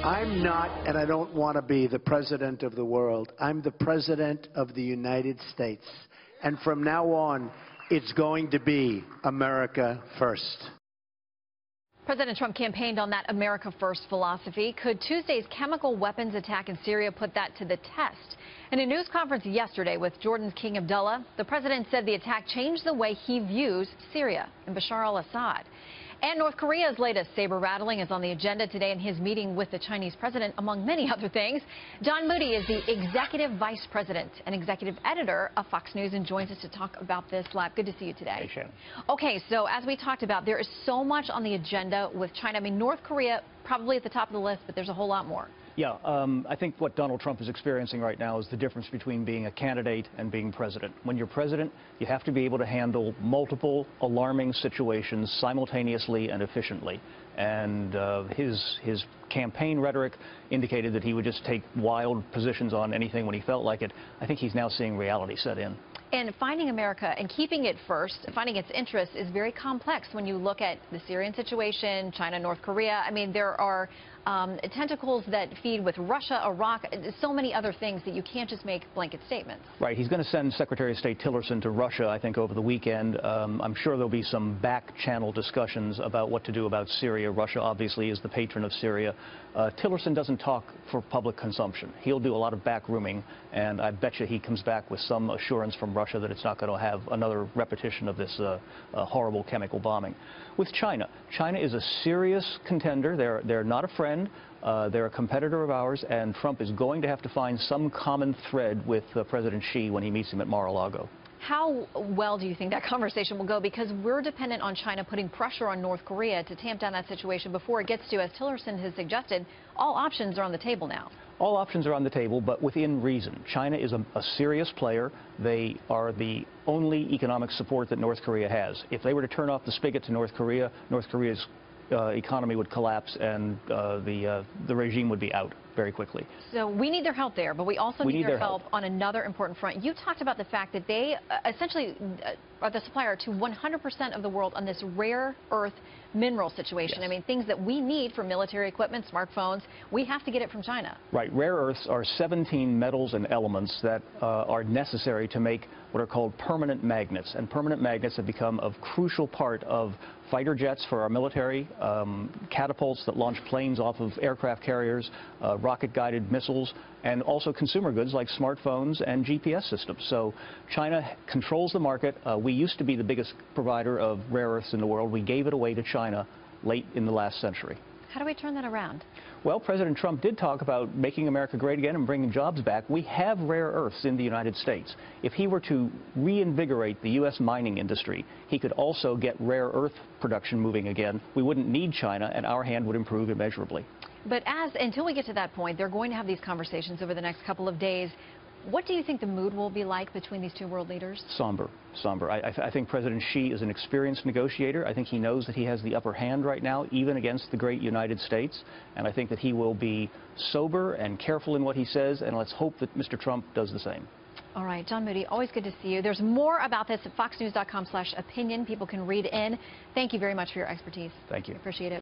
I'm not, and I don't want to be, the president of the world. I'm the president of the United States. And from now on, it's going to be America first. President Trump campaigned on that America First philosophy. Could Tuesday's chemical weapons attack in Syria put that to the test? In a news conference yesterday with Jordan's King Abdullah, the president said the attack changed the way he views Syria and Bashar al-Assad. And North Korea's latest saber-rattling is on the agenda today in his meeting with the Chinese president, among many other things. John Moody is the executive vice president and executive editor of Fox News and joins us to talk about this live. Good to see you today. Hey, Shannon. Okay, so as we talked about, there is so much on the agenda with China. I mean, North Korea probably at the top of the list, but there's a whole lot more. Yeah, I think what Donald Trump is experiencing right now is the difference between being a candidate and being president. When you're president, you have to be able to handle multiple alarming situations simultaneously and efficiently. And his campaign rhetoric indicated that he would just take wild positions on anything when he felt like it. I think he's now seeing reality set in. And finding America and keeping it first, finding its interests, is very complex when you look at the Syrian situation, China, North Korea. I mean, there are tentacles that feed with Russia, Iraq, so many other things that you can't just make blanket statements. Right. He's going to send Secretary of State Tillerson to Russia, I think, over the weekend. I'm sure there'll be some back-channel discussions about what to do about Syria. Russia, obviously, is the patron of Syria. Tillerson doesn't talk for public consumption. He'll do a lot of backrooming, and I bet you he comes back with some assurance from Russia that it's not going to have another repetition of this horrible chemical bombing. With China, China is a serious contender. They're not a friend. They're a competitor of ours, and Trump is going to have to find some common thread with President Xi when he meets him at Mar-a-Lago. How well do you think that conversation will go? Because we're dependent on China putting pressure on North Korea to tamp down that situation before it gets to, as Tillerson has suggested, all options are on the table now. All options are on the table, but within reason. China is a serious player. They are the only economic support that North Korea has. If they were to turn off the spigot to North Korea's economy would collapse, and the regime would be out very quickly. So we need their help there, but we also need their help on another important front. You talked about the fact that they essentially are the supplier to 100% of the world on this rare earth mineral situation. Yes. I mean, things that we need for military equipment, smartphones, we have to get it from China. Right. Rare earths are 17 metals and elements that are necessary to make what are called permanent magnets. And permanent magnets have become a crucial part of fighter jets for our military, catapults that launch planes off of aircraft carriers, rocket-guided missiles, and also consumer goods like smartphones and GPS systems. So China controls the market. We used to be the biggest provider of rare earths in the world. We gave it away to China late in the last century. How do we turn that around? Well, President Trump did talk about making America great again and bringing jobs back. We have rare earths in the United States. If he were to reinvigorate the U.S. mining industry, he could also get rare earth production moving again. We wouldn't need China, and our hand would improve immeasurably. But until we get to that point, they're going to have these conversations over the next couple of days. What do you think the mood will be like between these two world leaders? Somber. Somber. I think President Xi is an experienced negotiator. I think he knows that he has the upper hand right now, even against the great United States. And I think that he will be sober and careful in what he says, and let's hope that Mr. Trump does the same. All right, John Moody, always good to see you. There's more about this at foxnews.com/opinion. People can read in. Thank you very much for your expertise. Thank you. Appreciate it.